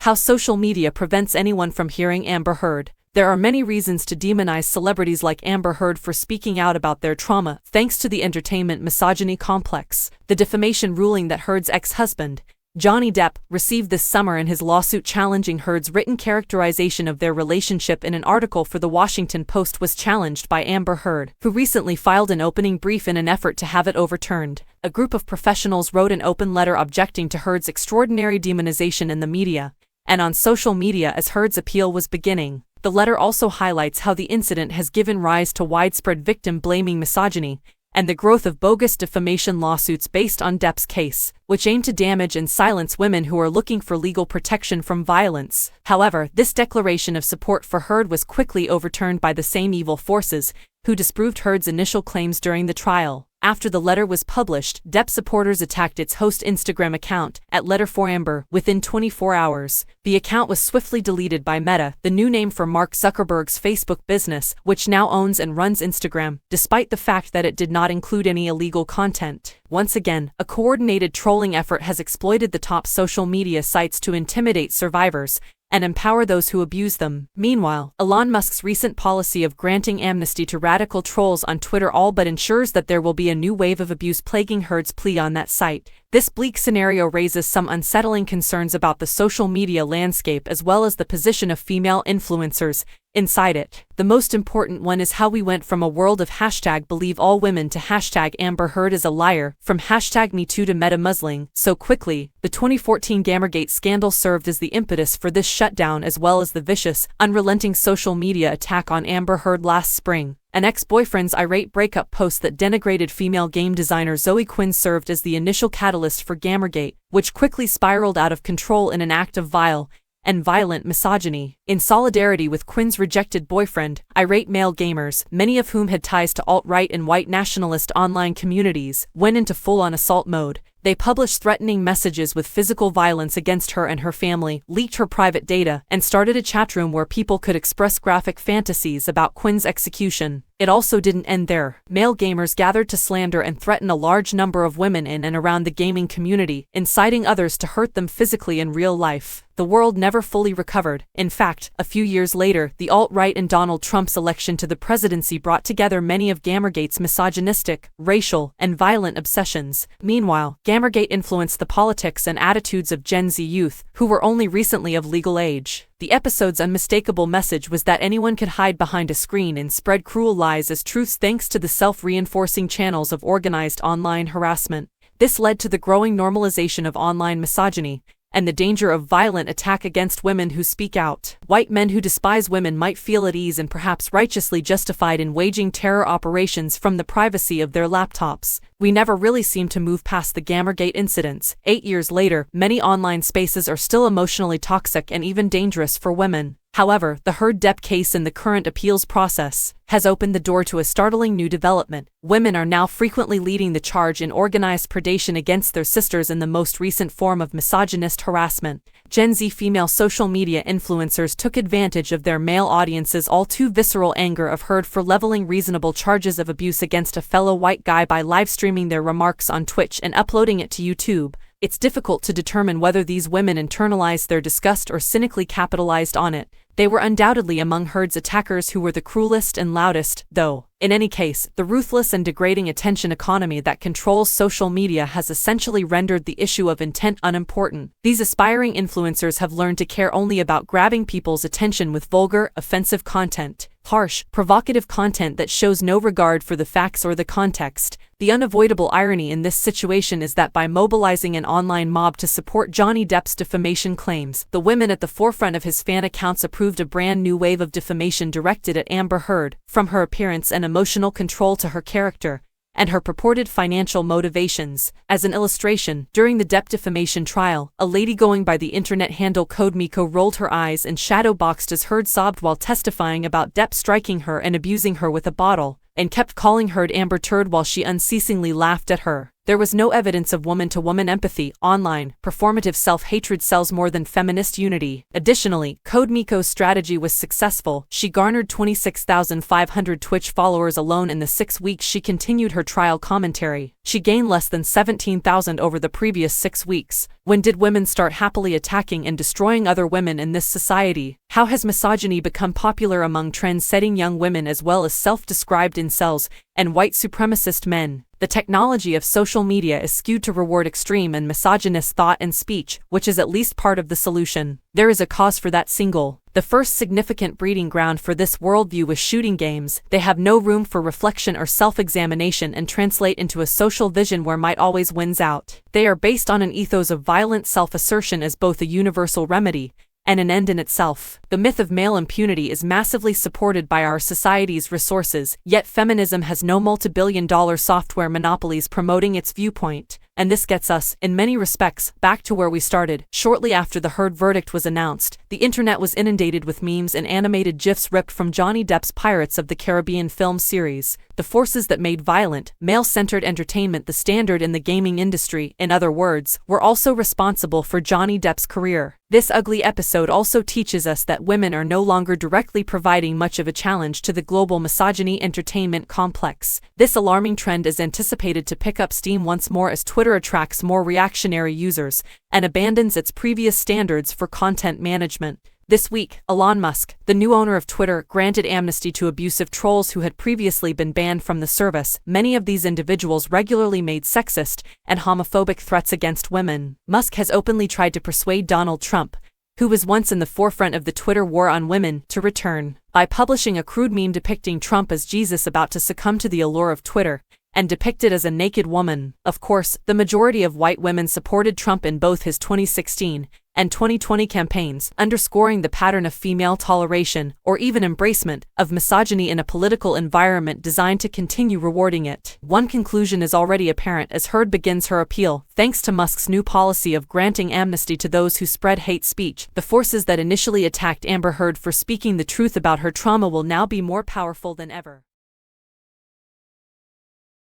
How social media prevents anyone from hearing Amber Heard. There are many reasons to demonize celebrities like Amber Heard for speaking out about their trauma, thanks to the entertainment misogyny complex. The defamation ruling that Heard's ex-husband, Johnny Depp, received this summer in his lawsuit challenging Heard's written characterization of their relationship in an article for The Washington Post was challenged by Amber Heard, who recently filed an opening brief in an effort to have it overturned. A group of professionals wrote an open letter objecting to Heard's extraordinary demonization in the media and on social media as Heard's appeal was beginning. The letter also highlights how the incident has given rise to widespread victim-blaming misogyny and the growth of bogus defamation lawsuits based on Depp's case, which aim to damage and silence women who are looking for legal protection from violence. However, this declaration of support for Heard was quickly overturned by the same evil forces, who disproved Heard's initial claims during the trial. After the letter was published, Depp supporters attacked its host Instagram account, @Letter4Amber, within 24 hours. The account was swiftly deleted by Meta, the new name for Mark Zuckerberg's Facebook business, which now owns and runs Instagram, despite the fact that it did not include any illegal content. Once again, a coordinated trolling effort has exploited the top social media sites to intimidate survivors and empower those who abuse them. Meanwhile, Elon Musk's recent policy of granting amnesty to radical trolls on Twitter all but ensures that there will be a new wave of abuse plaguing Heard's plea on that site. This bleak scenario raises some unsettling concerns about the social media landscape as well as the position of female influencers inside it. The most important one is how we went from a world of #BelieveAllWomen to #AmberHeard is a liar, from #MeToo to meta-muzzling so quickly. The 2014 Gamergate scandal served as the impetus for this shutdown as well as the vicious, unrelenting social media attack on Amber Heard last spring. An ex-boyfriend's irate breakup post that denigrated female game designer Zoe Quinn served as the initial catalyst for Gamergate, which quickly spiraled out of control in an act of vile and violent misogyny. In solidarity with Quinn's rejected boyfriend, irate male gamers, many of whom had ties to alt-right and white nationalist online communities, went into full-on assault mode. They published threatening messages with physical violence against her and her family, leaked her private data, and started a chatroom where people could express graphic fantasies about Quinn's execution. It also didn't end there. Male gamers gathered to slander and threaten a large number of women in and around the gaming community, inciting others to hurt them physically in real life. The world never fully recovered. In fact, a few years later, the alt-right and Donald Trump's election to the presidency brought together many of Gamergate's misogynistic, racial, and violent obsessions. Meanwhile, Gamergate influenced the politics and attitudes of Gen Z youth, who were only recently of legal age. The episode's unmistakable message was that anyone could hide behind a screen and spread cruel lies as truths thanks to the self-reinforcing channels of organized online harassment. This led to the growing normalization of online misogyny and the danger of violent attack against women who speak out. White men who despise women might feel at ease and perhaps righteously justified in waging terror operations from the privacy of their laptops. We never really seem to move past the Gamergate incidents. 8 years later, many online spaces are still emotionally toxic and even dangerous for women. However, the Heard-Depp case in the current appeals process has opened the door to a startling new development. Women are now frequently leading the charge in organized predation against their sisters in the most recent form of misogynist harassment. Gen Z female social media influencers took advantage of their male audience's all-too-visceral anger of Heard for leveling reasonable charges of abuse against a fellow white guy by live-streaming their remarks on Twitch and uploading it to YouTube. It's difficult to determine whether these women internalized their disgust or cynically capitalized on it. They were undoubtedly among Heard's attackers who were the cruelest and loudest, though. In any case, the ruthless and degrading attention economy that controls social media has essentially rendered the issue of intent unimportant. These aspiring influencers have learned to care only about grabbing people's attention with vulgar, offensive content, harsh, provocative content that shows no regard for the facts or the context. The unavoidable irony in this situation is that by mobilizing an online mob to support Johnny Depp's defamation claims, the women at the forefront of his fan accounts approved a brand new wave of defamation directed at Amber Heard, from her appearance and emotional control to her character and her purported financial motivations. As an illustration, during the Depp defamation trial, a lady going by the internet handle CodeMiko rolled her eyes and shadowboxed as Heard sobbed while testifying about Depp striking her and abusing her with a bottle, and kept calling Heard Amber Turd while she unceasingly laughed at her. There was no evidence of woman-to-woman empathy. Online, performative self-hatred sells more than feminist unity. Additionally, Code Miko's strategy was successful. She garnered 26,500 Twitch followers alone in the 6 weeks she continued her trial commentary. She gained less than 17,000 over the previous 6 weeks. When did women start happily attacking and destroying other women in this society? How has misogyny become popular among trend-setting young women as well as self-described incels and white supremacist men? The technology of social media is skewed to reward extreme and misogynist thought and speech, which is at least part of the solution. There is a cause for that single. The first significant breeding ground for this worldview was shooting games. They have no room for reflection or self-examination and translate into a social vision where might always wins out. They are based on an ethos of violent self-assertion as both a universal remedy and an end in itself. The myth of male impunity is massively supported by our society's resources, yet feminism has no multi-billion-dollar software monopolies promoting its viewpoint. And this gets us, in many respects, back to where we started. Shortly after the Heard verdict was announced, the internet was inundated with memes and animated GIFs ripped from Johnny Depp's Pirates of the Caribbean film series. The forces that made violent, male-centered entertainment the standard in the gaming industry, in other words, were also responsible for Johnny Depp's career. This ugly episode also teaches us that women are no longer directly providing much of a challenge to the global misogyny entertainment complex. This alarming trend is anticipated to pick up steam once more as Twitter attracts more reactionary users and abandons its previous standards for content management. This week, Elon Musk, the new owner of Twitter, granted amnesty to abusive trolls who had previously been banned from the service. Many of these individuals regularly made sexist and homophobic threats against women. Musk has openly tried to persuade Donald Trump, who was once in the forefront of the Twitter war on women, to return. By publishing a crude meme depicting Trump as Jesus about to succumb to the allure of Twitter, and depicted as a naked woman. Of course, the majority of white women supported Trump in both his 2016 and 2020 campaigns, underscoring the pattern of female toleration, or even embracement, of misogyny in a political environment designed to continue rewarding it. One conclusion is already apparent as Heard begins her appeal. Thanks to Musk's new policy of granting amnesty to those who spread hate speech, the forces that initially attacked Amber Heard for speaking the truth about her trauma will now be more powerful than ever.